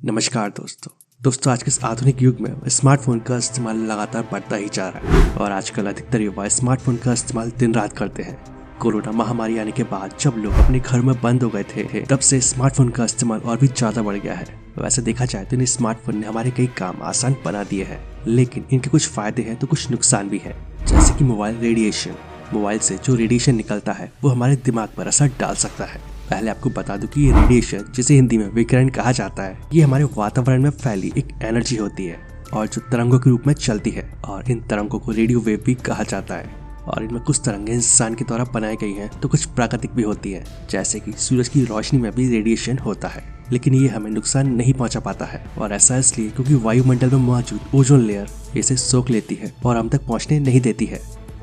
नमस्कार दोस्तों आज के इस आधुनिक युग में स्मार्टफोन का इस्तेमाल लगातार बढ़ता ही जा रहा है और आजकल अधिकतर युवा स्मार्टफोन का इस्तेमाल दिन रात करते हैं। कोरोना महामारी आने के बाद जब लोग अपने घर में बंद हो गए थे तब से स्मार्टफोन का इस्तेमाल और भी ज्यादा बढ़ गया है। वैसे देखा जाए तो इन स्मार्टफोन ने हमारे कई काम आसान बना दिए हैं, लेकिन इनके कुछ फायदे हैं तो कुछ नुकसान भी है। जैसे कि मोबाइल रेडिएशन। मोबाइल से जो रेडिएशन निकलता है वो हमारे दिमाग पर असर डाल सकता है। पहले आपको बता दूं कि ये रेडिएशन, जिसे हिंदी में विकिरण कहा जाता है, ये हमारे वातावरण में फैली एक एनर्जी होती है और जो तरंगों के रूप में चलती है और इन तरंगों को रेडियो वेव भी कहा जाता है। और इनमें कुछ तरंगें इंसान के द्वारा बनाई गई हैं तो कुछ प्राकृतिक भी होती है, जैसे कि सूरज की रोशनी में भी रेडिएशन होता है, लेकिन ये हमें नुकसान नहीं पहुंचा पाता है। और ऐसा इसलिए क्योंकि वायुमंडल में मौजूद ओजोन लेयर इसे सोख लेती है और हम तक पहुंचने नहीं देती है।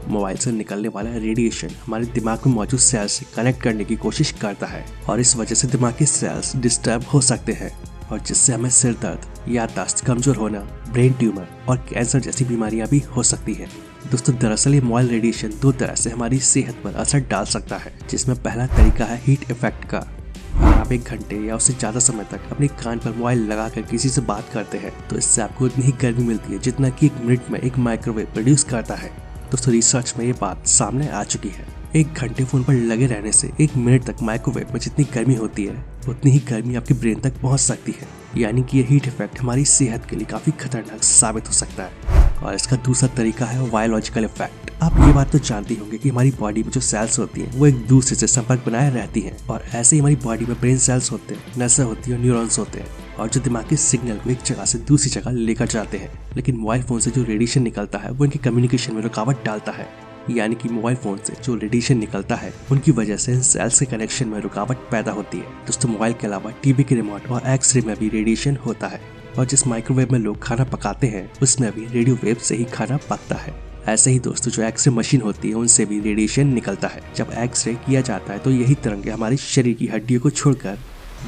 मोबाइल से निकलने वाला रेडिएशन हमारे दिमाग में मौजूद सेल्स से कनेक्ट करने की कोशिश करता है और इस वजह से दिमाग के सेल्स डिस्टर्ब हो सकते हैं और जिससे हमें सिर दर्द, याददाश्त कमजोर होना, ब्रेन ट्यूमर और कैंसर जैसी बीमारियां भी हो सकती है। दोस्तों दरअसल ये मोबाइल रेडिएशन दो तरह से हमारी सेहत पर असर डाल सकता है, जिसमें पहला तरीका है हीट इफेक्ट का। अगर आप 1 घंटे या उससे ज्यादा समय तक अपने कान पर मोबाइल लगाकर किसी से बात करते हैं तो इससे आपको उतनी ही गर्मी मिलती है जितना कि 1 मिनट में एक माइक्रोवेव प्रोड्यूस करता है। दोस्तों रिसर्च में ये बात सामने आ चुकी है। 1 घंटे फोन पर लगे रहने से 1 मिनट तक माइक्रोवेव में जितनी गर्मी होती है उतनी ही गर्मी आपके ब्रेन तक पहुंच सकती है। यानी कि ये हीट इफेक्ट हमारी सेहत के लिए काफी खतरनाक साबित हो सकता है। और इसका दूसरा तरीका है बायोलॉजिकल इफेक्ट। आप ये बात तो जानते होंगे कि हमारी बॉडी में जो सेल्स होती हैं वो एक दूसरे से संपर्क बनाए रहती हैं और ऐसे ही हमारी बॉडी में ब्रेन सेल्स होते हैं, नसें होती हैं और न्यूरॉन्स होते हैं और जो दिमाग के सिग्नल को एक जगह से दूसरी जगह लेकर जाते हैं। लेकिन मोबाइल फोन से जो रेडिएशन निकलता है वो इनके कम्युनिकेशन में रुकावट डालता है। यानी कि मोबाइल फोन से जो रेडिएशन निकलता है उनकी वजह से इन सेल्स के कनेक्शन में रुकावट पैदा होती है। दोस्तों मोबाइल के अलावा टीवी के रिमोट और एक्सरे में भी रेडिएशन होता है और जिस माइक्रोवेव में लोग खाना पकाते हैं उसमें भी रेडियो वेव से ही खाना पकता है। ऐसे ही दोस्तों जो एक्सरे मशीन होती है उनसे भी रेडिएशन निकलता है। जब एक्सरे किया जाता है तो यही तरंगे हमारे शरीर की हड्डियों को छोड़कर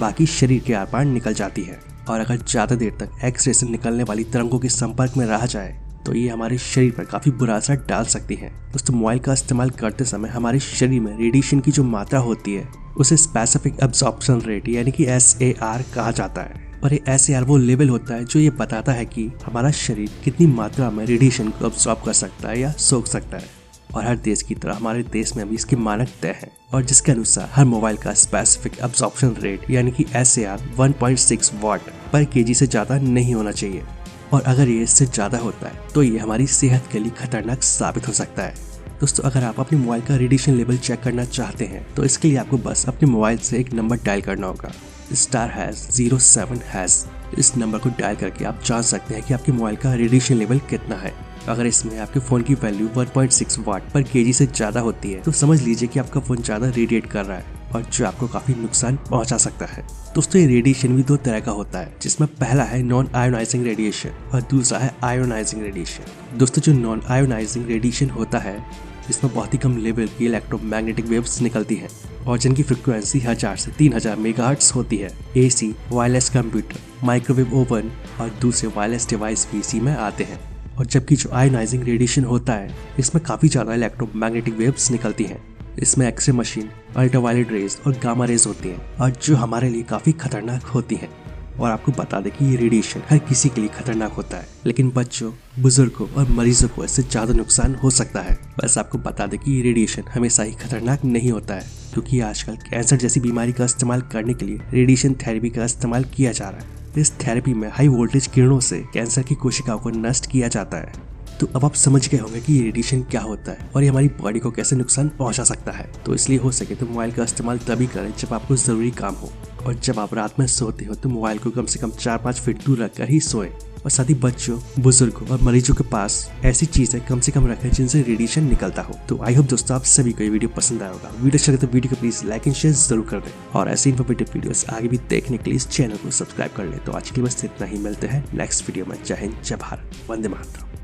बाकी शरीर के आर पार निकल जाती है और अगर ज्यादा देर तक एक्सरे से निकलने वाली तरंगों के संपर्क में रह जाए तो ये हमारे शरीर पर काफी बुरा असर डाल सकती है। दोस्तों मोबाइल का इस्तेमाल करते समय हमारे शरीर में रेडिएशन की जो मात्रा होती है उसे स्पेसिफिक एब्जॉर्प्शन रेट यानी कि SAR कहा जाता है और ये SAR वो लेवल होता है जो ये बताता है कि हमारा शरीर कितनी मात्रा में रेडिएशन को एब्जॉर्ब कर सकता है या सोख सकता है। और हर देश की तरह हमारे देश में भी इसके मानक तय है और जिसके अनुसार हर मोबाइल का स्पेसिफिक एब्जॉर्प्शन रेट यानी कि SAR 1.6 वाट पर केजी से ज्यादा नहीं होना चाहिए और अगर ये इससे ज्यादा होता है तो ये हमारी सेहत के लिए खतरनाक साबित हो सकता है। दोस्तों अगर आप अपने मोबाइल का रेडिएशन लेवल चेक करना चाहते हैं तो इसके लिए आपको बस अपने मोबाइल से एक नंबर डायल करना होगा *07#। इस नंबर को डायल करके आप जान सकते हैं कि आपके मोबाइल का रेडिएशन लेवल कितना है। अगर इसमें आपके फोन की वैल्यू 1.6 वाट पर केजी से ज्यादा होती है तो समझ लीजिए कि आपका फोन ज्यादा रेडिएट कर रहा है और जो आपको काफी नुकसान पहुंचा सकता है। दोस्तों ये रेडिएशन भी 2 तरह का होता है, जिसमें पहला है नॉन आयोनाइजिंग रेडिएशन और दूसरा है आयोनाइजिंग रेडिएशन। दोस्तों जो नॉन आयोनाइजिंग रेडिएशन होता है इसमें बहुत ही कम लेवल की इलेक्ट्रोमैग्नेटिक वेव्स निकलती हैं और जिनकी फ्रिक्वेंसी 1000 से 3000 मेगाहर्ट्ज होती है। AC, wireless computer, microwave oven और दूसरे वायरलेस डिवाइस भी इसी में आते हैं। और जबकि जो आयोनाइजिंग रेडिएशन होता है इसमें काफी ज्यादा इलेक्ट्रोमैग्नेटिक वेव्स निकलती हैं। इसमें एक्सरे मशीन, अल्ट्रावायलेट रेज और गामा रेज होती हैं और जो हमारे लिए काफी खतरनाक होती हैं। और आपको बता दें कि ये रेडिएशन हर किसी के लिए खतरनाक होता है, लेकिन बच्चों, बुजुर्गों और मरीजों को इससे ज्यादा नुकसान हो सकता है। बस आपको बता दें कि ये रेडिएशन हमेशा ही खतरनाक नहीं होता है, क्योंकि आजकल कैंसर जैसी बीमारी का इस्तेमाल करने के लिए रेडिएशन थेरेपी का इस्तेमाल किया जा रहा है। इस थेरेपी में हाई वोल्टेज किरणों से कैंसर की कोशिकाओं को नष्ट किया जाता है। तो अब आप समझ गए होंगे कि रेडिएशन क्या होता है और ये हमारी बॉडी को कैसे नुकसान पहुंचा सकता है। तो इसलिए हो सके तो मोबाइल का इस्तेमाल तभी करें जब आपको जरूरी काम हो और जब आप रात में सोते हो तो मोबाइल को कम से कम 4-5 फीट दूर रखकर ही सोएं। और साथ ही बच्चों, बुजुर्गों और मरीजों के पास ऐसी चीजें कम से कम रखें जिनसे रेडिएशन निकलता हो। तो आई होप दोस्तों आप सभी को ये वीडियो पसंद आया होगा। वीडियो अच्छा लगे तो वीडियो को प्लीज लाइक एंड शेयर जरूर कर दें और ऐसे इन्फॉर्मेटिव वीडियोस आगे भी देखने के लिए इस चैनल को सब्सक्राइब कर ले। तो आज के लिए बस इतना ही, मिलते हैं नेक्स्ट वीडियो में। जय हिंद, जय भारत, वंदे मातरम।